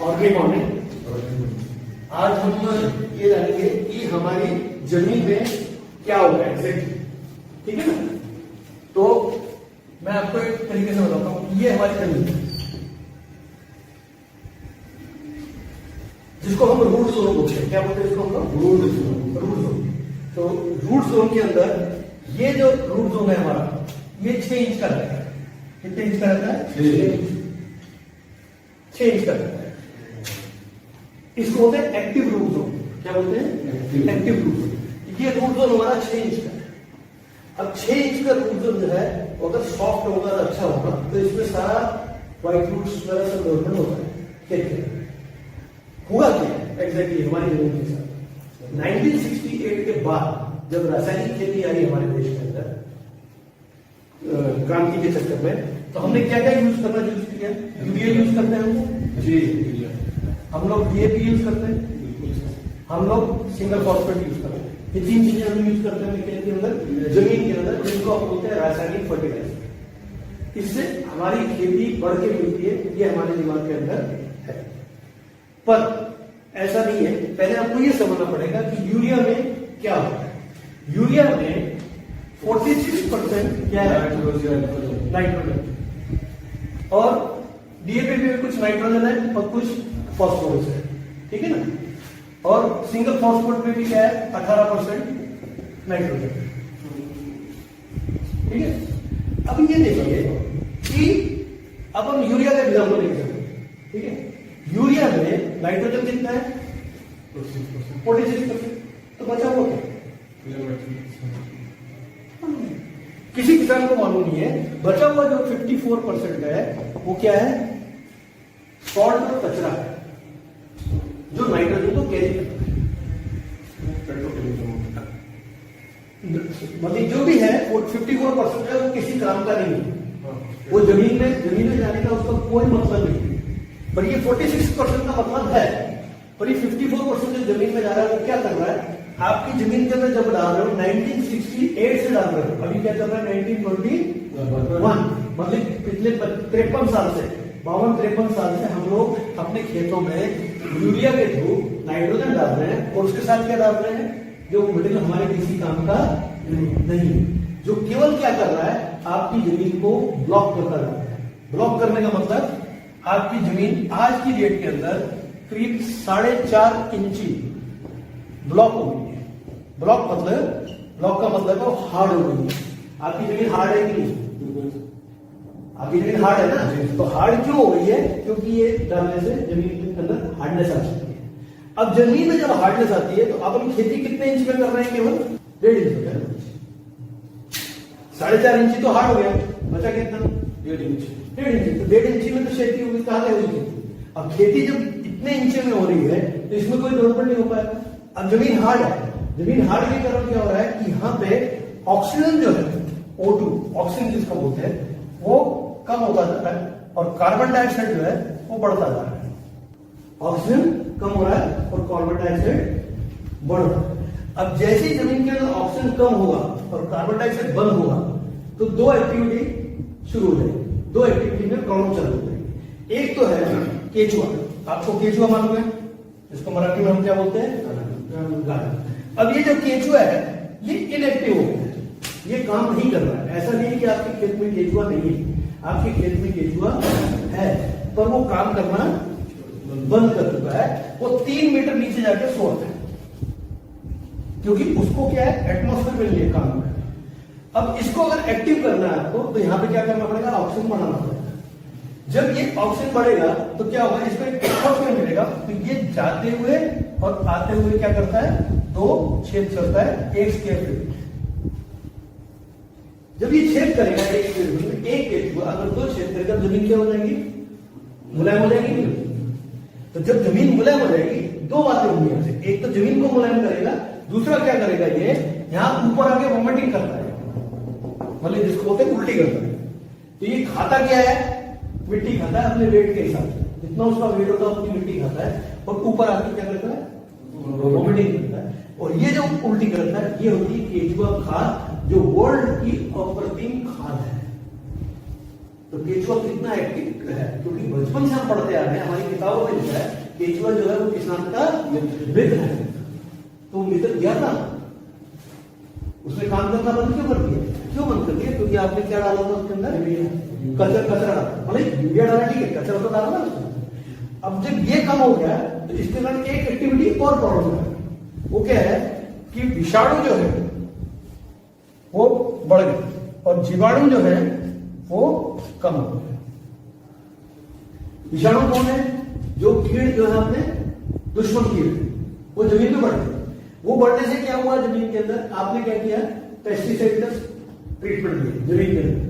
Organic morning. आज हम ये जानेंगे कि हमारी जमीन में क्या होगा एग्जैक्टली, ठीक है ना। तो मैं आपको एक तरीके से बताता हूं, ये हमारी जमीन है जिसको हम रूट जोन बोलते हैं। क्या बोलते हैं इसको हम लोग? Root zone. तो रूट जोन के अंदर ये जो रूट जोन है हमारा, ये 6 इंच का रहता है। कितने इंच का रहता है? 6 इंच का रहता है। इसको बोलते हैं एक्टिव रूट जोन। क्या बोलते हैं? Active root zone. ये रूट जोन हमारा 6 इंच का है। अब 6 इंच का रूट जोन जो है वो अगर सॉफ्ट होगा, अच्छा होगा, तो इसमें सारा व्हाइट रूट्स वगैरह सब डेवलपमेंट होता है। क्या हुआ क्या एग्जैक्टली हमारी जमीन के साथ 1968 के बाद जब रासायनिक खेती आई हमारे देश के अंदर क्रांति के चक्कर में, तो हमने क्या क्या यूज करना यूज किया? यूरिया यूज करते हैं जी, हम लोग डीएपी यूज करते हैं, हम लोग सिंगल फॉस्फेट यूज करते हैं। ये 3 चीजें हम यूज करते हैं खेती के अंदर, जमीन के अंदर, जिनको आप बोलते हैं रासायनिक फर्टिलाइजर। इससे हमारी खेती बढ़ के मिलती है, ये हमारे दिमाग के अंदर है। पर ऐसा नहीं है। पहले आपको ये समझना पड़ेगा कि यूरिया में क्या होता है। यूरिया में 46% क्या है? नाइट्रोजन। और डीएपी में कुछ नाइट्रोजन है और कुछ फॉस्फोरस है, ठीक है ना। और सिंगल फॉस्फेट में भी क्या है? 18% नाइट्रोजन, ठीक है। अब ये देखिए कि अब हम यूरिया का एग्जाम्पल लेके चलते, ठीक है। यूरिया में नाइट्रोजन कितना है? 46%। तो बचा हुआ क्या? किसी किसान को मालूम नहीं है। बचा हुआ जो 54% है वो क्या है? सॉल्ट और कचरा है जो नाइट्रोजन को कैरी करता है। मतलब जो भी है वो 54% है, वो किसी काम का नहीं है। वो जमीन में जाने का उसका कोई मतलब नहीं है। पर ये 46% का मतलब है। पर ये 54% जो जमीन में जा रहा है वो क्या कर रहा है? आपकी जमीन के अंदर जब डाल रहे हो 1968 से डाल रहे हो, अभी क्या चल रहा है? 1921। मतलब पिछले 53 साल से, 52-53 साल से हम लोग अपने खेतों में यूरिया के थ्रू नाइट्रोजन डाल रहे हैं। और उसके साथ क्या डाल रहे हैं? जो मटेरियल हमारे किसी काम का नहीं, जो केवल क्या कर रहा है? आपकी जमीन को ब्लॉक करता जा रहा है। ब्लॉक करने का मतलब आपकी जमीन आज की डेट के अंदर करीब 4.5 इंची ब्लॉक हो गई है। ब्लॉक का मतलब है हार्ड हो गई है। आपकी जमीन हार्ड है कि नहीं? आपकी जमीन हार्ड है ना। तो हार्ड क्यों हो गई है? क्योंकि ये डालने से जमीन के अंदर हार्डनेस आ सकती है। अब जमीन में जब हार्डनेस आती है तो अब हम खेती कितने इंच में कर रहे हैं? केवल 1.5 इंच में। 4.5 इंची तो हार्ड हो गया, बचा कितना? 1.5 इंच। 1.5 इंच। तो 1.5 इंची में तो खेती होगी, कहां से होगी? अब खेती जब इतने इंच में हो रही है तो इसमें कोई डेवलपमेंट नहीं हो पाएगा। अब जमीन हार्ड है। जमीन हार्ड के कारण क्या हो रहा है कि यहाँ पे ऑक्सीजन जो है, O2 ऑक्सीजन जिसको बोलते हैं, वो कम होता जा रहा है और कार्बन डाइऑक्साइड जो है वो बढ़ता जा रहा है। ऑक्सीजन कम हो रहा है और कार्बन डाइऑक्साइड बढ़ रहा है। अब जैसे ही जमीन के अंदर ऑक्सीजन कम होगा और कार्बन डाइऑक्साइड बंद होगा तो 2 एक्टिविटी शुरू हो जाएगी। 2 एक्टिविटी में प्रॉब्लम चालू हो जाएगी। एक तो है केचुआ। आपको केचुआ मालूम है? इसको मराठी में हम क्या बोलते हैं? अब ये जो केचुआ है ये इनएक्टिव हो गया है, ये काम नहीं कर रहा है। ऐसा नहीं है कि आपके खेत में केचुआ नहीं है, आपके खेत में केचुआ है, पर वो काम करना बंद कर चुका है। वो 3 मीटर नीचे जाके सोता है क्योंकि उसको क्या है? एटमॉस्फेयर में लिए काम है। अब इसको अगर एक्टिव करना है आपको तो यहां पे क्या करना पड़ेगा? ऑक्सीजन बढ़ाना पड़ेगा। जब ये ऑक्सीजन बढ़ेगा तो क्या होगा? इसमें एटमॉस्फेयर मिलेगा, तो ये जाते हुए और आते हुए क्या करता है? 2 छेद करता है 1 स्क्वायर फीट। जब ये छेद करेगा 1 स्क्वायर फीट में, एक केचुआ अगर 2 छेद करेगा, जमीन क्या हो जाएगी? मुलायम हो जाएगी। तो जब जमीन मुलायम हो जाएगी, 2 बातें होंगी यहां से। एक तो जमीन को मुलायम करेगा, दूसरा क्या करेगा? ये यहां ऊपर आके वोमिटिंग करता है, मतलब जिसको बोलते हैं उल्टी करता है। तो ये खाता क्या है? मिट्टी खाता है अपने वेट के हिसाब से। जितना उसका वेट होता है उतनी मिट्टी खाता है और ऊपर आके क्या करता है? वोमिटिंग करता है। और ये जो उल्टी करता है ये होती है केचुआ खाद, जो वर्ल्ड की अप्रतिम खाद है। तो केचुआ कितना एक्टिव है? क्योंकि बचपन से हम पढ़ते आ रहे हैं, हमारी किताबों में लिखा है केचुआ जो है वो किस नाम का मित्र है। तो मित्र गया था, उसने काम करना बंद क्यों कर दिया? क्यों बंद कर दिया? क्योंकि आपने क्या डाला था उसके अंदर? कचरा डाला। मतलब यूरिया डाला, ठीक है, कचरा तो डाला ना उसमें। अब जब ये कम हो गया तो इसके बाद एक एक्टिविटी और प्रॉब्लम है, वो क्या है कि विषाणु जो है वो बढ़ गए और जीवाणु जो है वो कम हो गए। विषाणु कौन है? जो कीड़ जो है अपने दुश्मन कीड़, वो जमीन में बढ़ते। वो बढ़ने से क्या हुआ जमीन के अंदर? आपने क्या किया? पेस्टिसाइड का ट्रीटमेंट दिया जमीन के अंदर।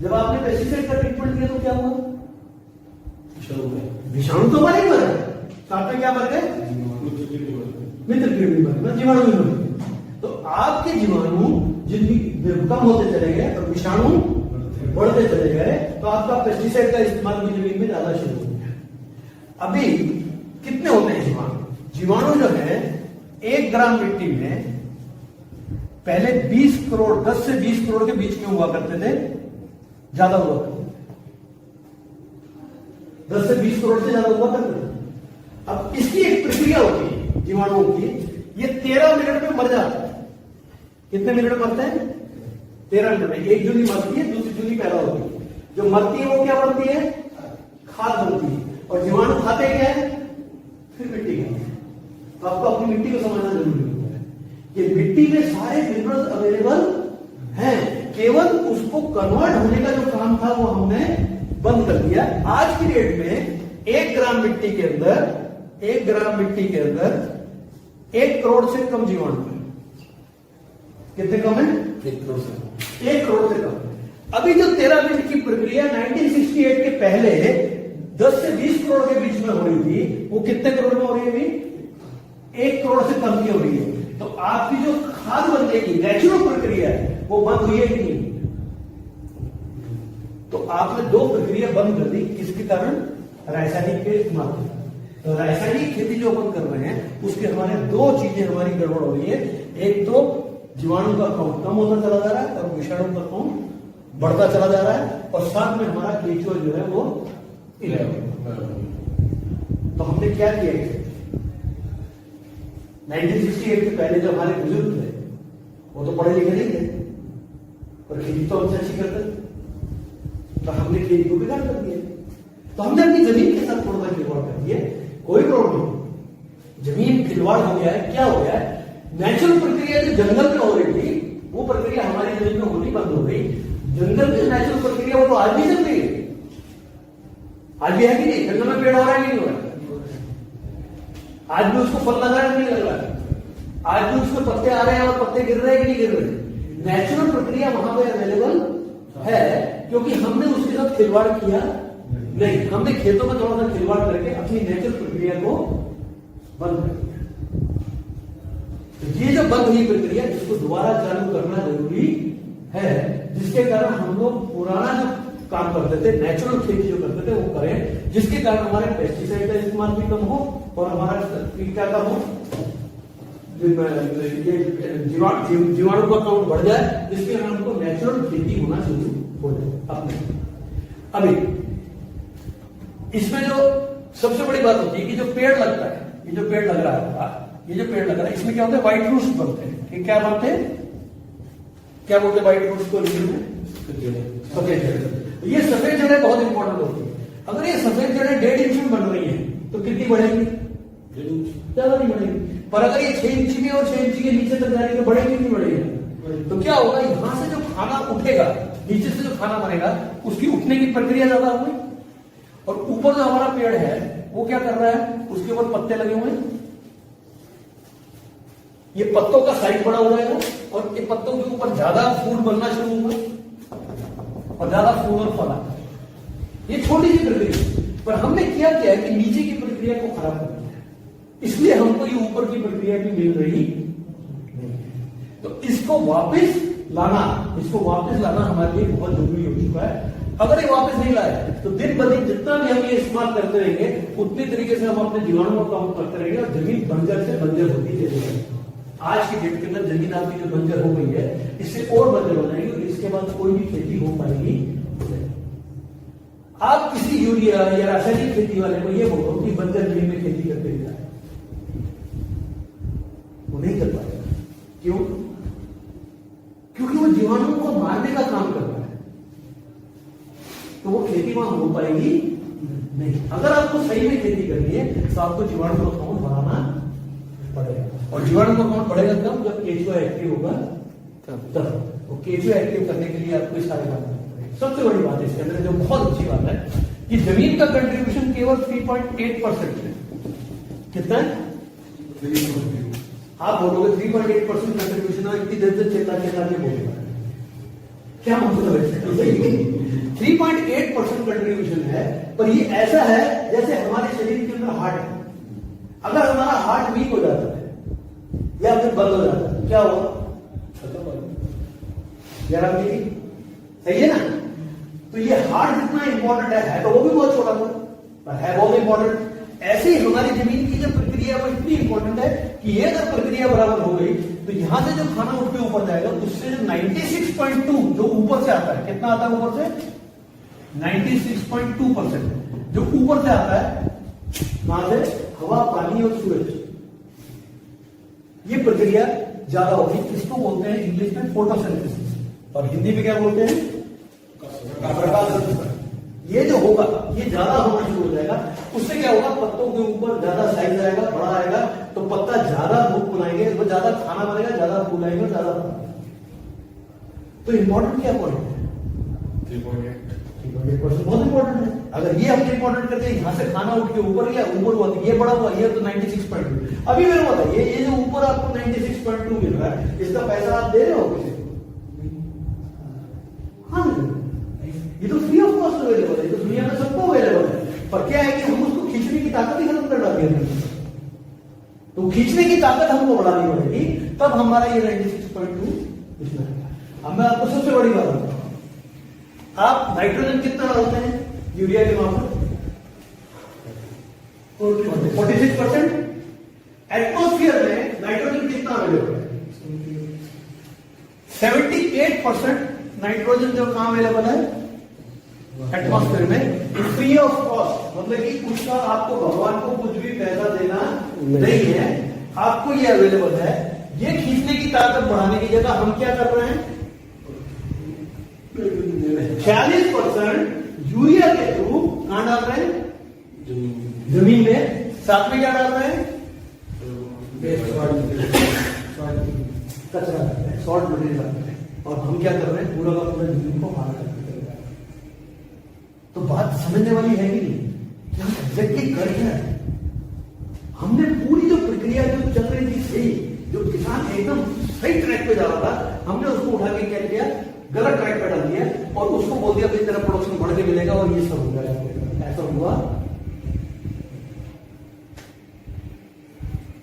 जब आपने पेस्टिसाइड का ट्रीटमेंट दिया तो क्या हुआ? विषाणु तो मरे ही मरे, साथ में क्या मर गए? मित्र कीड़ भी मर गए, जीवाणु भी मर गए। तो आपके जीवाणु जिनकी कम होते चले गए और विषाणु बढ़ते चले गए, तो आपका पेस्टिसाइड का इस्तेमाल भी जमीन में ज्यादा शुरू हो गया। अभी कितने होते हैं जीवाणु? जीवाणु जो है 1 ग्राम मिट्टी में पहले 20 करोड़ 10 से 20 करोड़ के बीच में हुआ करते थे, ज्यादा हुआ करते थे, 10 से 20 करोड़ से ज्यादा हुआ करते थे। अब इसकी एक प्रक्रिया होती है जीवाणुओं की, ये 13 मिनट में मर जाता है। कितने मिनट में मरते हैं? 13 मिनट में। एक जूली मरती है, दूसरी जूली पैदा होती है। जो मरती है वो क्या बनती है? खाद बनती है। और जीवाणु खाते क्या है? फिर मिट्टी खाते हैं। तो आपको अपनी मिट्टी को समझना जरूरी है कि मिट्टी में सारे मिनरल्स अवेलेबल हैं, केवल उसको कन्वर्ट होने का जो काम था वो हमने बंद कर दिया। आज की डेट में 1 ग्राम मिट्टी के अंदर 1 ग्राम मिट्टी के अंदर 1 करोड़ से कम जीवाणु है। कितने कम है? 1 करोड़ से 1 करोड़ से कम। अभी जो 13 मिनट की प्रक्रिया 1968 के पहले 10 से 20 करोड़ के बीच में हो रही थी, वो कितने करोड़ में हो रही है अभी? 1 करोड़ से कम की हो रही है। तो आपकी जो खाद बनने की नेचुरल प्रक्रिया है वो बंद हुई है कि नहीं? तो आपने 2 प्रक्रिया बंद कर दी, किसके कारण? रासायनिक के इस्तेमाल से। तो रासायनिक खेती जो अपन कर रहे हैं उसके हमारे 2 चीजें हमारी गड़बड़ हो रही है। एक तो जीवाणु का काउंट कम होता चला जा रहा है और विषाणु का काउंट बढ़ता चला जा रहा है, और साथ में हमारा केचुआ जो है वो 11। तो हमने क्या किया? 1968 के पहले जो हमारे बुजुर्ग थे वो तो पढ़े लिखे नहीं थे, पर खेती तो हमसे अच्छी करते थे, तो हमने खेती को बिगाड़ कर दिया। तो हमने अपनी जमीन के साथ थोड़ा सा खिलवाड़ कर दिया। कोई प्रॉब्लम नहीं, जमीन खिलवाड़ हो गया है। क्या हो गया है? नेचुरल प्रक्रिया जो जंगल में हो रही थी वो प्रक्रिया हमारी जमीन में होनी बंद हो गई। जंगल की नेचुरल प्रक्रिया वो तो आज भी चल रही है, आज भी है कि नहीं? जंगल में पेड़ हो रहा है कि नहीं हो रहा है? आज भी उसको फल लग रहा है कि नहीं लग रहा है? आज भी उसमें पत्ते आ रहे हैं और पत्ते गिर रहे हैं कि नहीं गिर रहे? नेचुरल प्रक्रिया वहां पर अवेलेबल है, क्योंकि हमने उसके साथ खिलवाड़ किया नहीं। हमने खेतों में थोड़ा सा खिलवाड़ करके अपनी नेचुरल प्रक्रिया को बंद कर दिया। ये जो बंद हुई प्रक्रिया, इसको दोबारा चालू करना जरूरी है, जिसके कारण हम लोग पुराना जो काम करते थे, नेचुरल खेती जो करते थे वो करें, जिसके कारण हमारे पेस्टिसाइड का इस्तेमाल भी कम हो और हमारा क्या कम हो, जीवाणु का काउंट बढ़ जाए, जिसके कारण हमको नेचुरल खेती होना शुरू हो जाए अपने। अभी इसमें जो सबसे बड़ी बात होती है कि जो पेड़ लगता है, ये जो पेड़ लग रहा है, ये जो पेड़ लग रहा है, इसमें क्या होता है? व्हाइट रूट्स बनते हैं। ये क्या बनते हैं? क्या बोलते हैं व्हाइट रूट्स को? सफेद जड़ें। ये सफेद जड़ें बहुत इंपॉर्टेंट होती है। अगर ये सफेद जड़ें 1.5 इंच में बन रही है तो कितनी बढ़ेगी? ज्यादा नहीं बढ़ेगी। पर अगर ये 6 इंच की और 6 इंच के नीचे तक जाएगी तो बढ़ेगी नहीं बढ़ेगी? तो क्या होगा? यहां से जो खाना उठेगा, नीचे से जो खाना बनेगा, उसकी उठने की प्रक्रिया ज्यादा होगी, और ऊपर जो हमारा पेड़ है वो क्या कर रहा है? उसके ऊपर पत्ते लगे हुए हैं, ये पत्तों का साइज बड़ा हो जाएगा और ये पत्तों के ऊपर ज्यादा फूल बनना शुरू होगा और ज्यादा फूल और फल आता है। ये छोटी सी प्रक्रिया, पर हमने क्या किया है कि नीचे की प्रक्रिया को खराब कर दिया है, इसलिए हमको ये ऊपर की प्रक्रिया भी मिल रही नहीं है। तो इसको वापस लाना हमारे लिए बहुत जरूरी हो चुका है। अगर ये वापस नहीं लाए तो दिन ब दिन जितना भी हम ये इस्तेमाल करते रहेंगे उतनी तरीके से हम अपने जीवाणुओं को कम करते रहेंगे और जमीन बंजर से बंजर होती जाएगी। आज की डेट के अंदर जमीन आपकी जो बंजर हो गई है, इससे और बंजर हो जाएगी और इसके बाद कोई भी खेती हो पाएगी। आप किसी यूरिया या रासायनिक खेती वाले को ये बोलो कि बंजर जमीन में खेती करते हुए जाए, वो नहीं कर पाएगा। क्यों? क्योंकि वो जीवाणुओं को मारने का काम करता है, तो वो खेती वहां हो पाएगी नहीं। अगर आपको सही में खेती करनी है तो आपको जीवाणु का काउंट बढ़ाना पड़ेगा, और जीवाणु का काउंट बढ़ेगा कब? जब केचुआ एक्टिव होगा तब। और केचुआ एक्टिव करने के लिए आपको सारे काम करने पड़ेंगे। सबसे बड़ी बात इसके अंदर जो बहुत अच्छी बात है कि जमीन का कंट्रीब्यूशन केवल 3.8% है। कितना है? आप बोलोगे 3.8% कंट्रीब्यूशन और इतनी देर से चेता के बोलेगा, क्या मतलब है? 3.8% कंट्रीब्यूशन है, पर ये ऐसा है जैसे हमारे शरीर के अंदर हार्ट है। अगर हमारा हार्ट वीक हो जाता है या फिर बंद हो जाता है, क्या हुआ? यार सही है ना? तो ये हार्ट जितना इंपॉर्टेंट है तो वो भी बहुत छोटा था, पर है बहुत इंपॉर्टेंट। ऐसे ही हमारी जमीन की जो प्रक्रिया वो इतनी इंपॉर्टेंट है कि ये अगर प्रक्रिया बराबर हो गई तो यहां से जो खाना उठ के ऊपर जाएगा उससे जो 96.2 जो ऊपर से आता है, कितना आता है ऊपर से? 96.2% जो ऊपर से आता है, वहां से हवा, पानी और सूरज, ये प्रक्रिया ज्यादा होगी। इसको बोलते हैं इंग्लिश में फोटोसिंथेसिस, और हिंदी में क्या बोलते हैं? प्रकाश संश्लेषण। ये जो होगा ये ज्यादा होना शुरू हो जाएगा। उससे क्या होगा? पत्तों के ऊपर ज्यादा साइज आएगा, बड़ा आएगा, तो पत्ता ज्यादा धूप बनाएंगे, वो ज्यादा खाना बनेगा, ज्यादा फूल आएगा, ज्यादा। तो इंपॉर्टेंट क्या पॉइंट है? 3.8% बहुत इंपॉर्टेंट है। अगर ये हम इंपॉर्टेंट करते हैं, यहां से खाना उठ के ऊपर गया, ऊपर हुआ, ये बड़ा हुआ, ये तो 96.2। अभी मेरे को बताइए, ये जो ऊपर आपको 96.2 मिल रहा है, इसका पैसा आप दे रहे हो किसी को? हाँ, ये तो फ्री ऑफ कॉस्ट अवेलेबल है, तो दुनिया में सबको अवेलेबल है। पर क्या है कि हम उसको खींचने की ताकत ही खत्म कर डाली है। तो खींचने की ताकत हमको बढ़ानी पड़ेगी, तब हमारा ये 96.2 इसमें है। अब मैं आपको सबसे बड़ी बात बताऊं, आप नाइट्रोजन कितना डालते हैं यूरिया के वहां पर? 46%। एटमॉस्फेयर में नाइट्रोजन कितना अवेलेबल है? 78% नाइट्रोजन जो कहां अवेलेबल है? एटमॉस्फेयर में, फ्री ऑफ कॉस्ट। मतलब कि उसका आपको भगवान को कुछ भी पैसा देना नहीं है, आपको ये अवेलेबल है। ये खींचने की ताकत बढ़ाने की जगह हम क्या कर रहे हैं? 40% यूरिया के थ्रू कहां डाल रहे हैं? जमीन में। साथ में क्या डाल रहे हैं? कचरा डाल रहे हैं, सॉल्ट मटेरियल डाल रहे हैं, और हम क्या कर रहे हैं? पूरा का पूरा जमीन को हार करते चले जा रहे हैं। तो बात समझने वाली है कि नहीं? कि हम एग्जैक्टली कर क्या है? हमने पूरी जो प्रक्रिया जो चल रही थी सही, जो किसान एकदम सही ट्रैक पे जा रहा था, हमने उसको उठा के क्या किया? गलत ट्रैक पे डाल दिया, और उसको बोल दिया भाई तेरा प्रोडक्शन बढ़ के मिलेगा और ये सब होगा। ऐसा हुआ?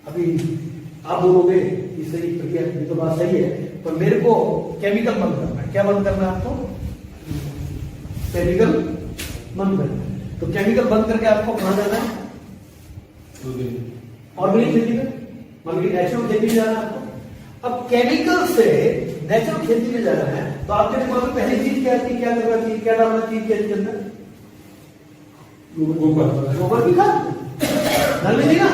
अभी आप बोलोगे कि सही प्रक्रिया, ये तो बात सही है, पर मेरे को केमिकल बंद करना है। क्या बंद करना है आपको? केमिकल बंद करना है। तो केमिकल बंद करके आपको कहां जाना है? ऑर्गेनिक खेती में, मतलब नेचुरल खेती में जाना है आपको। अब केमिकल से नेचुरल खेती में जाना है, तो आपके दिमाग में पहली चीज क्या थी? क्या करना चाहिए? क्या डालना चाहिए खेती के अंदर? गोबर की खाद डाल लीजिएगा,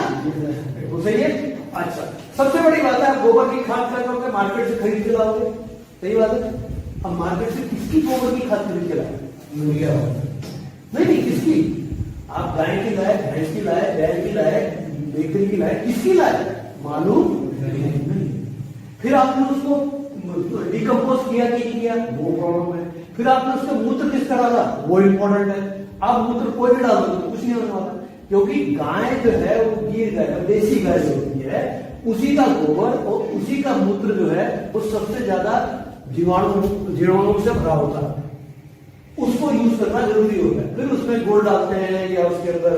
वो सही है। अच्छा, सबसे बड़ी बात है, आप गोबर की खाद क्या करोगे? मार्केट से खरीद के लाओगे, सही बात है। अब मार्केट से किसकी गोबर की खाद खरीद के लाए? नहीं, किसकी? आप गाय की लाए, भैंस की लाए, बैल की लाए, बेकरी की लाए, किसकी लाए? मालूम नहीं। फिर आपने उसको डिकम्पोज किया कि नहीं किया, वो प्रॉब्लम है। फिर आपने उसका मूत्र किसका डाला, वो इंपॉर्टेंट है। आप मूत्र कोई भी डाल दो तो कुछ नहीं होने वाला, क्योंकि गाय जो है वो गिर गाय, देसी गाय जो होती है, उसी का गोबर और उसी का मूत्र जो है वो सबसे ज्यादा जीवाणुओं से भरा होता है। उसको यूज करना जरूरी होता है। फिर उसमें गुड़ डालते हैं या उसके अंदर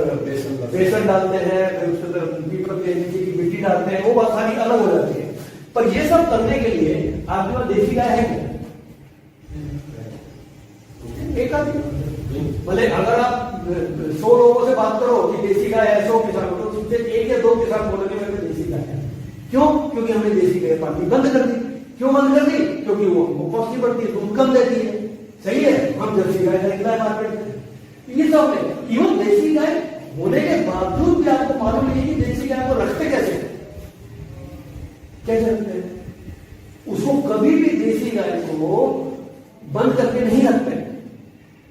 बेसन डालते हैं, फिर उसके अंदर पीपल के नीचे की मिट्टी डालते हैं, वो बात सारी अलग हो जाती है। पर ये सब करने के लिए आपके पास देसी गाय है क्या? एक आदमी, भले अगर आप 100 लोगों से बात करो कि देसी गाय है, 100 किसान हो, तो उससे 1 या 2 किसान बोलेंगे मेरे को देसी गाय है। क्यों? क्योंकि हमने देसी गाय पालनी बंद कर दी। क्यों बंद कर दी? क्योंकि वो कॉस्टली पड़ती है, दूध कम देती है। सही है, हम जर्सी गाय खरीद लाए मार्केट में। ये सब है। इवन देसी गाय होने के बावजूद भी आपको मालूम नहीं है कि देसी गाय को रखते कैसे रखते हैं। उसको कभी भी देसी गाय को बंद करके नहीं रखते,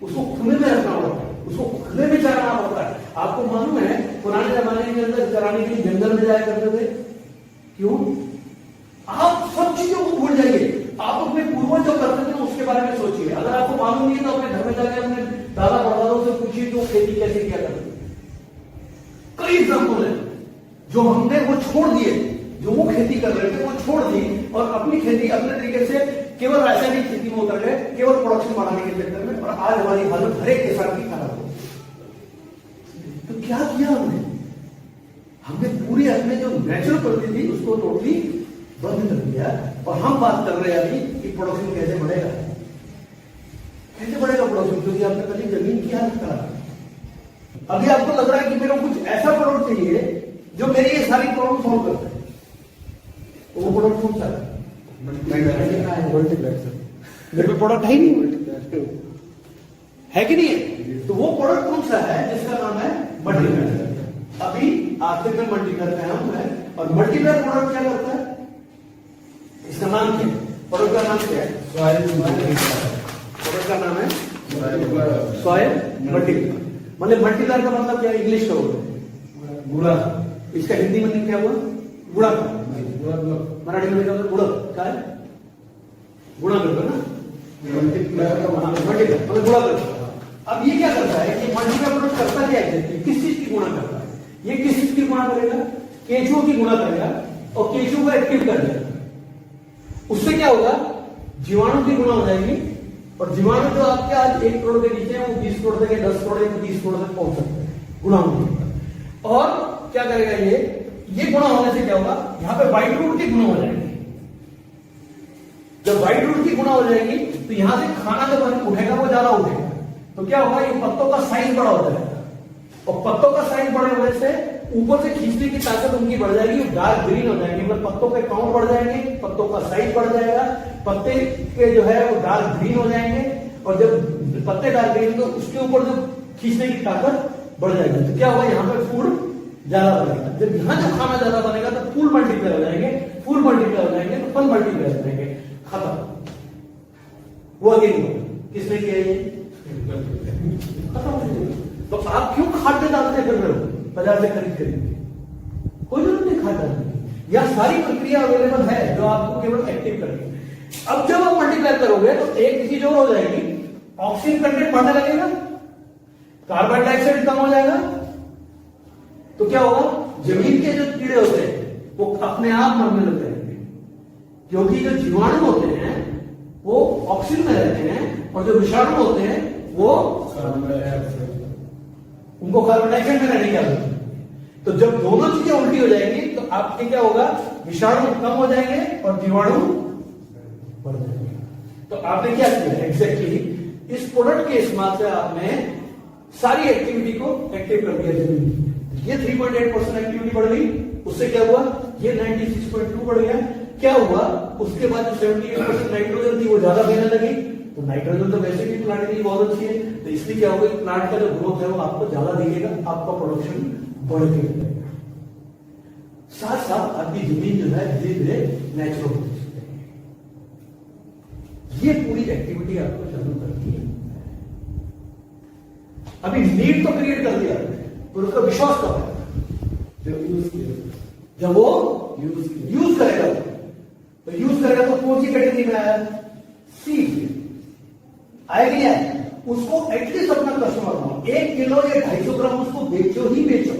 उसको खुले में रखना पड़ता है, उसको खुले में चराना पड़ता है। आपको मालूम है पुराने जमाने के अंदर चराने के लिए जंगल में जाया करते थे। क्यों? आप सब चीजों को भूल जाइए, आप अपने पूर्वज जो करते थे उसके बारे में सोचिए। अगर आपको मालूम नहीं है तो अपने घर में जाकर अपने दादा परदादाओं से पूछिए कि वो खेती कैसे किया करते। कई एग्जाम्पल है जो हमने वो छोड़ दिए, जो वो खेती कर रहे थे वो छोड़ दी और अपनी खेती अपने तरीके से केवल रासायनिक खेती में उतर गए, केवल प्रोडक्शन बढ़ाने के चक्कर में, और आज हमारी हालत हर एक किसान की खराब हो। तो क्या किया हमने पूरी अपने जो नेचुरल प्रकृति थी उसको टोटली बंद कर दिया। और हम बात कर रहे हैं अभी कि प्रोडक्शन कैसे बढ़ेगा, कैसे बढ़ेगा प्रोडक्शन, क्योंकि आपने कभी जमीन की हालत खराब है। अभी आपको लग रहा है कि मेरे को कुछ ऐसा प्रोडक्ट चाहिए जो मेरी ये सारी प्रॉब्लम सॉल्व करता है। वो प्रोडक्ट कौन सा है? मल्टीप्लेक्स। मेरे पे प्रोडक्ट है ही नहीं, है कि नहीं है? तो वो प्रोडक्ट कौन सा है जिसका नाम है मल्टीप्लेक्स। अभी आखिर में मल्टीप्लेक्स है हम है, और मल्टीप्लेक्स प्रोडक्ट क्या करता है? इसका नाम क्या है? प्रोडक्ट का नाम क्या है? प्रोडक्ट का नाम है सॉइल मल्टीप्लेक्स। मतलब मल्टीप्लेक्स का मतलब क्या है? इंग्लिश का होगा गुड़ा। इसका हिंदी में क्या हुआ? गुड़ा। मराठी में क्या गुड़ा? क्या है? गुणा करता ना, मल्टीप्लेक्स मतलब गुणा करता। अब ये क्या करता है कि मल्टीप्लेक्स प्रोडक्ट करता क्या है? किस चीज की गुणा करता है? ये किस चीज की गुणा करेगा? केंचुओं की गुणा करेगा और केंचुओं को एक्टिव कर देगा। उससे क्या होगा? जीवाणु की गुणा हो जाएगी, और जीवाणु जो आपके आज 1 करोड़ के नीचे है वो 20 करोड़ तक, 10 करोड़, 30 करोड़ तक पहुंच सकते हैं गुणा होने। और क्या करेगा ये गुणा होने से क्या होगा? यहां पे व्हाइट रूट की गुणा हो जाएगी। जब व्हाइट रूट की गुणा हो जाएगी तो यहां से खाना जब उठेगा वो ज्यादा उठेगा, तो क्या होगा? ये पत्तों का साइज बड़ा हो जाएगा, और पत्तों का साइज बड़े होने से ऊपर से खींचने की ताकत उनकी बढ़ जाएगी, डार्क ग्रीन हो जाएंगे, मतलब पत्तों के काउंट बढ़ जाएंगे, पत्तों का साइज बढ़ जाएगा, पत्ते के जो है वो डार्क ग्रीन हो जाएंगे, और जब पत्ते डार्क ग्रीन तो उसके ऊपर जो खींचने की ताकत बढ़ जाएगी। तो क्या होगा? यहाँ पे फूड ज्यादा बनेगा। जब यहाँ जो खाना ज्यादा बनेगा तो फूल मल्टीप्लाई हो जाएंगे, फूल मल्टीप्लाई हो जाएंगे तो फल मल्टीप्लाई हो जाएंगे। खत्म। वो अगेन किसने किया ये? तो आप क्यों खाद्य डालते फिर रहे हो बाजार से खरीद खरीद? कोई जरूरत नहीं खाद डालने की, यह सारी प्रक्रिया अवेलेबल है जो आपको केवल एक्टिव करेगी। अब जब आप मल्टीप्लाई करोगे तो एक चीज और हो जाएगी, ऑक्सीजन कंटेंट बढ़ने लगेगा, कार्बन डाइऑक्साइड कम हो जाएगा। तो क्या होगा? जमीन के जो कीड़े होते हैं वो अपने आप मरने लग जाएंगे, क्योंकि जो जीवाणु होते हैं वो ऑक्सीजन में रहते हैं, और जो विषाणु होते हैं वो उनको कार्बन डाइऑक्साइड में रहने की आदत है। तो जब दोनों चीजें उल्टी हो जाएंगी तो आपके क्या होगा? विषाणु कम हो जाएंगे और जीवाणु बढ़ जाएंगे। तो आपने क्या किया? एग्जैक्टली इस प्रोडक्ट के इस्तेमाल से आपने सारी एक्टिविटी को एक्टिव कर दिया जमीन। ये 3.8% एक्टिविटी बढ़ गई, उससे क्या हुआ? ये 96.2 बढ़ गया। क्या हुआ? उसके बाद जो 78% नाइट्रोजन थी वो ज्यादा देने लगी, तो नाइट्रोजन तो वैसे भी प्लांट के लिए बहुत अच्छी है, तो इसलिए क्या होगा? प्लांट का जो ग्रोथ है वो आपको ज्यादा दिखेगा, आपका प्रोडक्शन बढ़ के जाएगा। साथ साथ आपकी जमीन जो है धीरे धीरे नेचुरल हो जाएगी। ये पूरी एक्टिविटी आपको चालू करनी है। अभी नीड तो क्रिएट कर दिया, तो उसका विश्वास कब है? जब वो यूज करेगा। तो यूज करेगा तो कौन सी कैटेगरी में आया? सी आएगी नहीं आए? उसको एटलीस्ट अपना कस्टमर बनाओ। 1 किलो या 250 ग्राम उसको बेचो ही बेचो।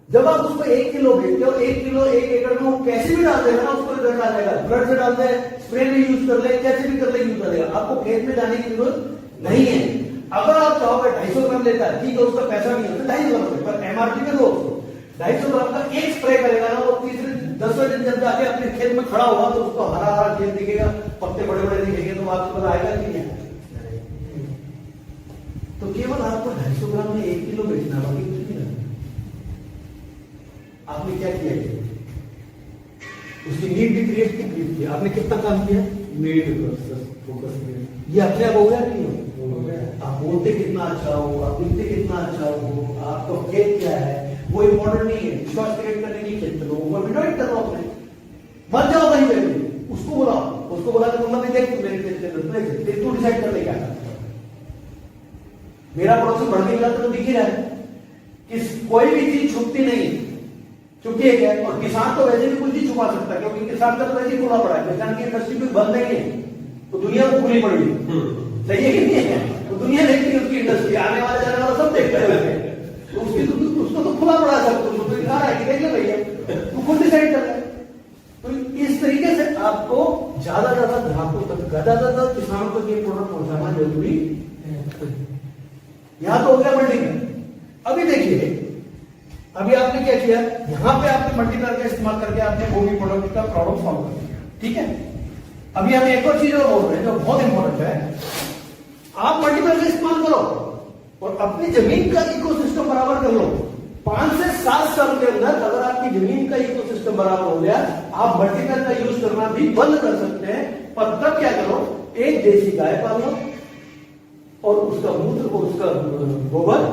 जब आप उसको 1 किलो बेचते हो, 1 किलो 1 एकड़ में वो कैसे भी डाल देगा ना, उसको रिजल्ट आ जाएगा। ब्लड से डाल दे, स्प्रे में यूज कर ले, कैसे भी कर ले, यूज करेगा। आपको खेत में जाने की जरूरत नहीं है। अगर आप चाहोगे 250 ग्राम लेता है, ठीक है, उसका पैसा नहीं होता 250 ग्राम, पर एमआरपी में दो। 250 ग्राम का एक स्प्रे करेगा ना, वो तीसरे 10वें दिन जब जाके अपने खेत में खड़ा होगा तो उसको हरा हरा खेत दिखेगा, पत्ते बड़े बड़े दिखेंगे, तो आपको पता आएगा कि नहीं। तो केवल आपको 250 ग्राम में 1 किलो बेचना, बाकी कुछ नहीं करना। आपने क्या किया? उसकी नीड भी क्रिएट की। आपने कितना काम किया? Need focus. ये अपने आप हो गया नहीं हो गया? आपने बोलते कितना अच्छा हो, आप लिखते कितना अच्छा हो, आपका खेत क्या है, वो इम्पोर्टेंट नहीं है। विश्वास क्रिएट करने की खेत पे लोगों को इनवाइट करो अपने, मत जाओ कहीं पे भी, उसको बुलाओ, उसको बुला के तुम भी देख मेरे खेत के अंदर फिर तू डिसाइड कर ले क्या करना है। मेरा प्रोडक्शन बढ़ने लगा तो दिख ही रहा है कि कोई भी चीज छुपती नहीं, चूंकि एक है। और किसान तो वैसे भी कुछ नहीं छुपा सकता, क्योंकि किसान का तो वैसे ही खुला पड़ा है, किसान की इंडस्ट्री कोई बंद नहीं है, तो दुनिया को खुली पड़ी है, सही है कि नहीं है? तो दुनिया देखती है उसकी इंडस्ट्री, आने वाला जाने वाला सब देखता है, तो उसकी तो उसको तो खुला पड़ा सब कुछ, तो दिखा रहा है कि देख लो भैया, तू खुद डिसाइड कर रहा है। तो इस तरीके से आपको ज्यादा ग्राहकों तक, ज्यादा किसानों तक ये प्रोडक्ट पहुंचाना जरूरी है। यहां तो हो गया मंडी में। अभी देखिए, अभी आपने क्या किया, यहां पे आपने मल्टीप्लायर का इस्तेमाल करके आपने वो भी प्रोडक्ट का प्रॉब्लम सॉल्व कर दिया, ठीक है। अभी हम एक और चीज और बोल रहे हैं जो बहुत इंपॉर्टेंट है, आप मल्टीप्लायर का इस्तेमाल करो और अपनी जमीन का इकोसिस्टम बराबर कर लो। 5 से 7 साल के अंदर अगर आपकी जमीन का इकोसिस्टम बराबर हो गया, आप मल्टीप्लायर का यूज करना भी बंद कर सकते हैं। पर तब क्या करो, एक देसी गाय पालो और उसका मूत्र और उसका गोबर,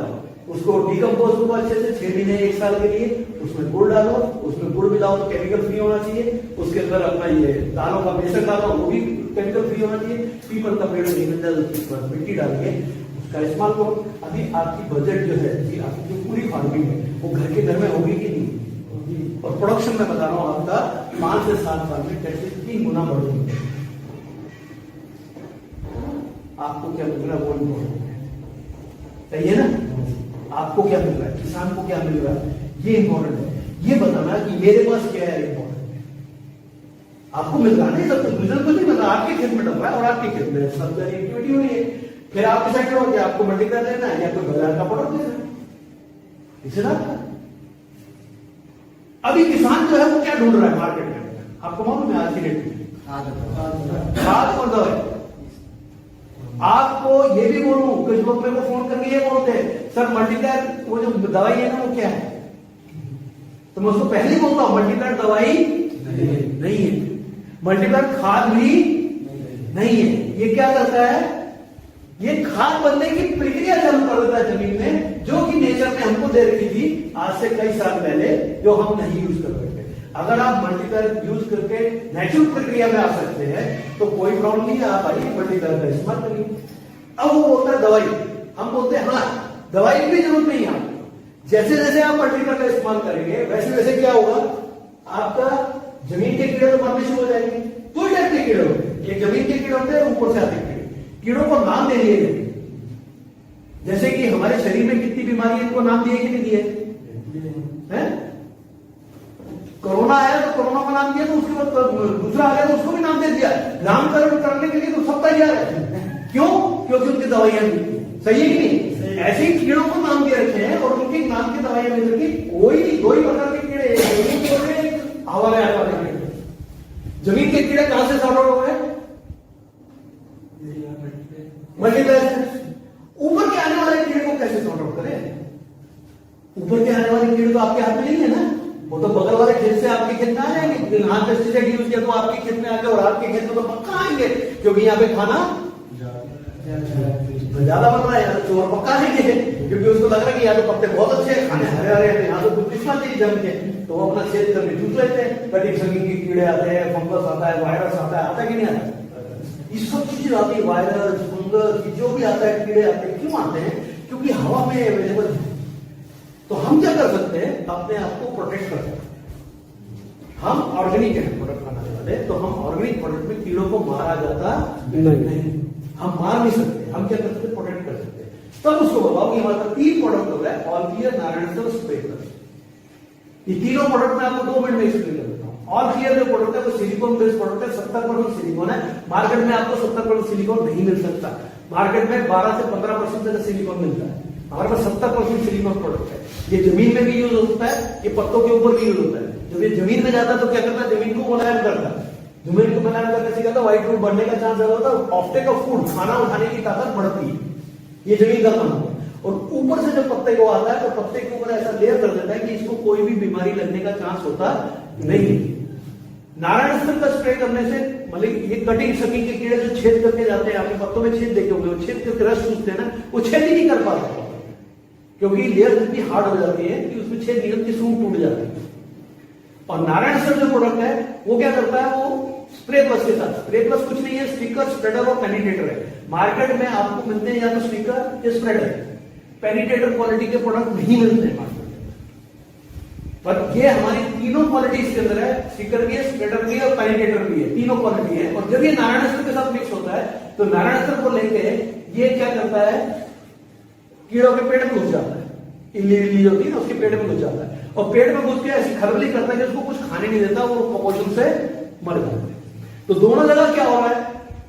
उसको डिकम्पोज करो अच्छे से 6 महीने 1 साल के लिए, उसमें गुड़ डालो, उसमें गुड़ मिलाओ तो केमिकल फ्री होना चाहिए, उसके अंदर अपना ये दालों का बेसन डालो, वो भी केमिकल फ्री होना चाहिए, पीपल का पेड़ नहीं मिलता है उसके बाद मिट्टी डालिए, उसका इस्तेमाल करो। अभी आपकी बजट जो है जी, आपकी जो पूरी फार्मिंग है वो घर के घर में होगी कि नहीं, और प्रोडक्शन में बता रहा हूं आपका 5 से 7 साल में कैसे 3 गुना बढ़ जाएंगे। आपको क्या मिल रहा है वो इम्पोर्टेंट है, सही है ना। आपको क्या मिल रहा है, किसान को क्या मिल रहा है, ये इंपॉर्टेंट है। ये बताना कि मेरे पास क्या है इंपॉर्टेंट है। आपको मिल रहा नहीं, सब कुछ रिजल्ट तो नहीं मिल रहा, आपके खेत में डल रहा है और आपके खेत में सब सारी एक्टिविटी हो रही है। फिर आप डिसाइड करो कि आपको मल्टीप्लायर देना है या कोई बाजार का प्रोडक्ट देना है, इसे ना। अभी किसान जो है वो क्या ढूंढ रहा है मार्केट में, आपको मालूम है आज की डेट में खाद और दवाई। आपको ये भी बोलूं, कुछ लोग मेरे को फोन करके ये बोलते हैं, सर मल्टीप्लायर वो जो दवाई है ना वो क्या है, तो मैं उसको पहले ही बोलता हूं मल्टीप्लायर दवाई नहीं है, मल्टीप्लायर खाद भी नहीं है। ये क्या करता है, ये खाद बनने की प्रक्रिया चालू कर देता है जमीन में, जो कि नेचर ने हमको दे रखी थी आज से कई साल पहले, जो हम नहीं यूज कर रहे थे। अगर आप मल्टीप्लायर यूज करके नेचुरल प्रक्रिया में आ सकते हैं तो कोई प्रॉब्लम नहीं है, आप आइए मल्टीप्लायर का इस्तेमाल करिए। अब वो बोलता है दवाई, हम बोलते हैं हाँ दवाई की भी जरूरत नहीं है। जैसे जैसे आप मल्टीप्लायर का इस्तेमाल करेंगे वैसे वैसे क्या होगा, आपका जमीन के कीड़े तो मरने शुरू हो जाएंगे। दो टाइप के कीड़े होते हैं, एक जमीन के कीड़े होते हैं, ऊपर से आते कीड़े। कीड़ों को नाम दे दिए गए, जैसे कि हमारे शरीर में कितनी बीमारी है इनको नाम दिए कि नहीं दिए, कोरोना आया तो कोरोना का नाम दिया, तो उसके बाद दूसरा आ गया तो उसको भी नाम दे दिया। नामकरण करने के लिए तो सब तैयार है, क्यों, क्योंकि उनकी दवाइयां मिलती है, सही है कि नहीं। ऐसे ही कीड़ों को नाम दे रखे हैं और उनके नाम की दवाइयां मिल रखी। कोई दो ही प्रकार के कीड़े, हवा में आने वाले कीड़े। जमीन के कीड़े कहां से सॉर्ट आउट हो गए, मल्टीप्लायर। ऊपर के आने वाले कीड़े को कैसे सॉर्ट आउट करें, ऊपर के आने वाले कीड़े तो आपके हाथ में नहीं है ना, वो तो बगल वाले खेत से आपके खेत में आ जाएंगे। यहाँ पेस्टिसाइड यूज किया तो आपके खेत में आ गए और आपके खेत में तो पक्का आएंगे, क्योंकि यहाँ पे खाना ज्यादा बन रहा है, यहाँ तो चोर पक्का आएंगे, क्योंकि उसको लग रहा है कि यहाँ तो पत्ते बहुत अच्छे हैं, खाने हरे हरे हैं, यहाँ तो कुछ किस्मत नहीं जम के, तो वो अपना खेत करके जूझ लेते हैं। कटिंग सकिंग के कीड़े आते हैं, फंगस आता है, वायरस आता है कि नहीं आता, ये सब चीजें आती है, वायरस फंगस जो भी आता है, कीड़े आते हैं। क्यों आते हैं, क्योंकि हवा में अवेलेबल है। तो हम क्या कर सकते हैं, अपने आप को प्रोटेक्ट कर सकते हैं। हम ऑर्गेनिक है प्रोडक्ट बनाने वाले, तो हम ऑर्गेनिक प्रोडक्ट में कीड़ों को मारा जाता नहीं, हम मार नहीं सकते। हम क्या कर सकते, प्रोटेक्ट कर सकते हैं। तब उसको बताओ कि हमारा 3 प्रोडक्ट हो गया, ऑल क्लियर, नारायण स्प्रे कर। ये तीनों प्रोडक्ट में आपको 2 मिनट में एक्सप्लेन कर देता हूं। ऑल क्लियर जो प्रोडक्ट है वो सिलिकॉन बेस्ड प्रोडक्ट है, 70% सिलिकॉन है। मार्केट में आपको 70% सिलिकॉन नहीं मिल सकता, मार्केट में 12 से 15% तक सिलिकॉन मिलता है, हमारे पास 70% सिलिकॉन प्रोडक्ट है। ये जमीन में भी यूज होता है, ये पत्तों के ऊपर भी यूज होता है। जब ये जमीन में जाता है तो क्या करता है, जमीन को मुलायम करता है। जमीन को मुलायम करने से क्या होता है, व्हाइट रूट बढ़ने का चांस ज्यादा होता है, ऑफ्टेक ऑफ फूड, खाना उठाने की ताकत बढ़ती है, ये जमीन का काम है। और ऊपर से जब पत्ते को आता है तो पत्ते के ऊपर ऐसा लेयर कर देता है कि इसको कोई भी बीमारी लगने का चांस होता नहीं। नारायण का स्प्रे करने से, मतलब ये कटिंग सकिंग के कीड़े जो छेद करके जाते हैं, आपके पत्तों में छेद देखे होंगे, छेद करके रस चूसते हैं ना, वो छेद ही नहीं कर पाता, क्योंकि लेयर इतनी हार्ड हो जाती है कि उसमें छेद निकल के सूंग टूट जाती है। और नारायण सर जो प्रोडक्ट है वो क्या करता है, वो स्प्रे प्लस के साथ, स्प्रे प्लस कुछ नहीं है, स्टिकर, स्प्रेडर और पेनिट्रेटर है। मार्केट में आपको मिलते हैं या तो स्टिकर या स्प्रेडर, पेनिट्रेटर क्वालिटी के प्रोडक्ट नहीं मिलते हैं मार्केट में, पर ये हमारी तीनों क्वालिटी इसके अंदर है, स्टिकर भी है, स्प्रेडर भी है और पेनिट्रेटर भी है, तीनों क्वालिटी है। और जब ये नारायण सर के साथ मिक्स होता है तो नारायण सर को लेके ये क्या करता है, कीड़ों के पेट में घुस जाता है, इल्ली जो होती है ना उसके पेट में घुस जाता है, और पेट में घुस के ऐसी खरबली करता है कि उसको कुछ खाने नहीं देता, वो कुपोषण से मर जाता है। तो दोनों जगह क्या हो रहा है,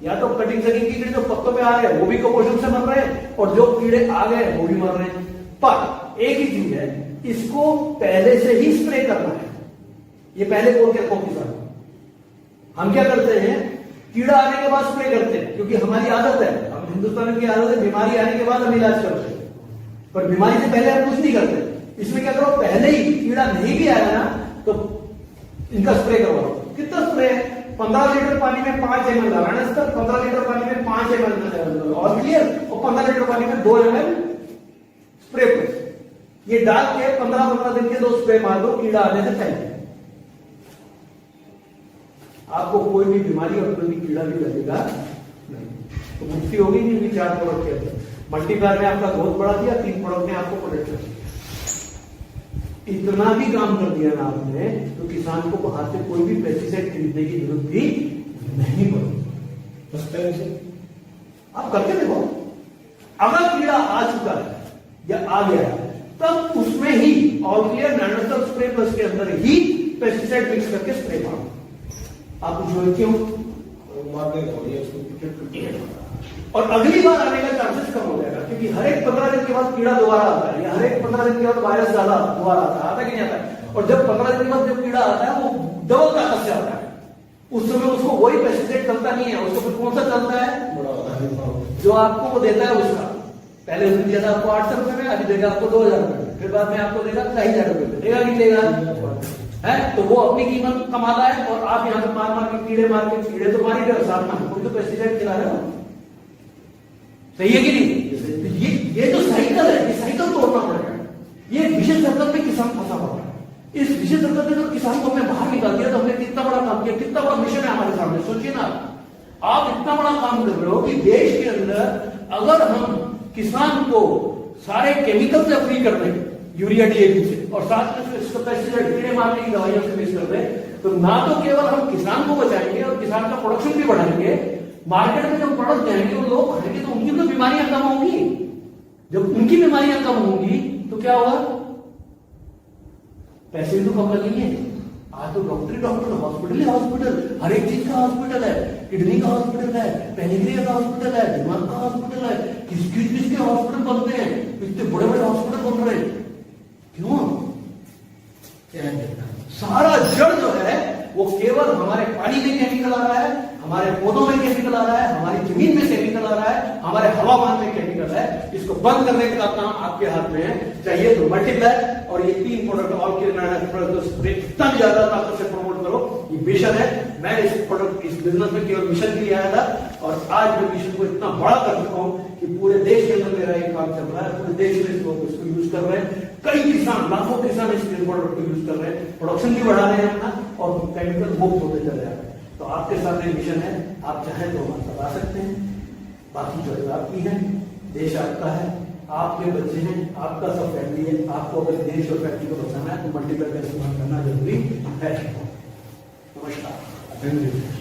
या तो कटिंग सकिंग की कीड़े जो पत्तों पे आ रहे हैं वो भी कुपोषण से मर रहे हैं, और जो कीड़े आ गए वो भी मर रहे हैं। पर एक ही चीज है, इसको पहले से ही स्प्रे करना है, ये पहले बोल के रखो किसान। हम क्या करते हैं, कीड़ा आने के बाद स्प्रे करते हैं, क्योंकि हमारी आदत है, हम हिंदुस्तान की आदत है, बीमारी आने के बाद हम इलाज करते हैं, पर बीमारी से पहले हम कुछ नहीं करते। इसमें क्या करो, पहले ही कीड़ा नहीं भी आया ना तो इनका स्प्रे करवाओ। कितना स्प्रे है, 15 लीटर पानी में 5 ml नारायण अस्त्र, 15 लीटर पानी में 5 ml ऑल क्लियर, और 15 लीटर पानी में 2 ml स्प्रे प्लस। ये डाल के 15-15 दिन के 2 स्प्रे मार दो, कीड़ा आने से पहले आपको कोई भी बीमारी और कोई भी कीड़ा भी लगेगा नहीं। तो मुक्ति होगी नहीं 4 प्रोडक्ट के अंदर। मल्टीप्लायर ने आपका ग्रोथ बढ़ा दिया, 3 प्रोडक्ट ने आपको प्रोडक्ट कर दिया। इतना भी काम कर दिया ना आपने, तो किसान को बाहर से कोई भी पेस्टिसाइड खरीदने की जरूरत भी नहीं पड़ेगी। आप करके देखो, अगर कीड़ा आ चुका है या आ गया है तब उसमें ही all clear nitrogen spray plus के अंदर ही पेस्टिसाइड मिक्स करके स्प्रे मारो। आप पूछोगे क्यों, और अगली बार आने का चांसेस कम हो जाएगा, क्योंकि हर एक 15 दिन के बाद कीड़ा दोबारा आता है, या हर एक 15 दिन के बाद वायरस ज्यादा दोबारा आता है कि नहीं आता है। और जब 15 दिन के बाद जब कीड़ा आता है वो डबल ताकत से आता है, उस समय उसको वही पेस्टिसाइड चलता नहीं है, उसको फिर कौन सा चलता है, जो आपको वो देता है उसका। पहले उसने दिया था आपको 800 रुपए में, अभी देगा आपको 2000 रुपए में, फिर बाद में आपको देगा 4000 रुपए में, देगा कि देगा है। तो वो अपनी कीमत कमाता है, और आप यहाँ पे मार के कीड़े तो मार ही रहे हो, साथ में कोई तो पेस्टिसाइड खिला रहे हो, सही है कि नहीं। ये जो साइकिल है, ये साइकिल तोड़ना पड़ेगा। ये विशेष सर्कल में किसान फंसा पड़ा है, इस विशेष सर्कल में जो किसान को हमने बाहर निकाल दिया, तो हमने कितना बड़ा काम किया, कितना बड़ा मिशन है हमारे सामने। सोचिए ना, आप इतना बड़ा काम कर रहे हो कि देश के अंदर अगर हम किसान को सारे केमिकल से फ्री कर दें, यूरिया डीएपी से, और साथ में पेस्टिसाइड कीड़े मारने की दवाइयों से मिक्स कर दें, तो ना तो केवल हम किसान को बचाएंगे और किसान का प्रोडक्शन भी बढ़ाएंगे, मार्केट में जब प्रोडक्ट जाएंगे वो लोग खाएंगे तो उनकी तो बीमारियां कम होंगी। जब उनकी बीमारियां कम होंगी तो क्या होगा, पैसे भी तो कम लगेंगे। आज तो डॉक्टर हॉस्पिटल ही हॉस्पिटल, हर एक चीज का हॉस्पिटल है, किडनी का हॉस्पिटल है, पेनिक्रिया का हॉस्पिटल है, दिमाग का हॉस्पिटल है, किसके हॉस्पिटल बनते हैं, इतने बड़े बड़े हॉस्पिटल बन रहे हैं। क्यों, सारा जड़ जो है वो केवल हमारे पानी में केमिकल आ रहा है, हमारे पौधों में केमिकल आ रहा है, हमारी जमीन में केमिकल आ रहा है, हमारे हवामान में केमिकल है। इसको बंद करने का काम आपके हाथ में है। चाहिए तो मल्टीप्लायर और ये 3 प्रोडक्ट ऑल क्लियर इतना ज्यादा ताकत से प्रमोट करो, ये मिशन है। मैं इस प्रोडक्ट इस बिजनेस में केवल मिशन के लिए आया था, और आज मैं मिशन को इतना बड़ा कर चुका हूं कि पूरे देश के अंदर मेरा ये काम चल रहा है, पूरे देश में इसको यूज कर रहे हैं। कई किसान, लाखों किसान इस प्रोडक्ट को यूज कर रहे हैं, प्रोडक्शन भी बढ़ा रहे हैं अपना, और केमिकल मुक्त होते चले जा रहे हैं। तो आपके सामने मिशन है, आप चाहें तो हमारे साथ आ सकते हैं। बाकी चॉइस आपकी है, देश आपका है, आपके बच्चे हैं, आपका सब फैमिली है। आपको अगर देश और फैमिली को बचाना है तो मल्टीप्लायर का इस्तेमाल करना जरूरी है। नमस्कार।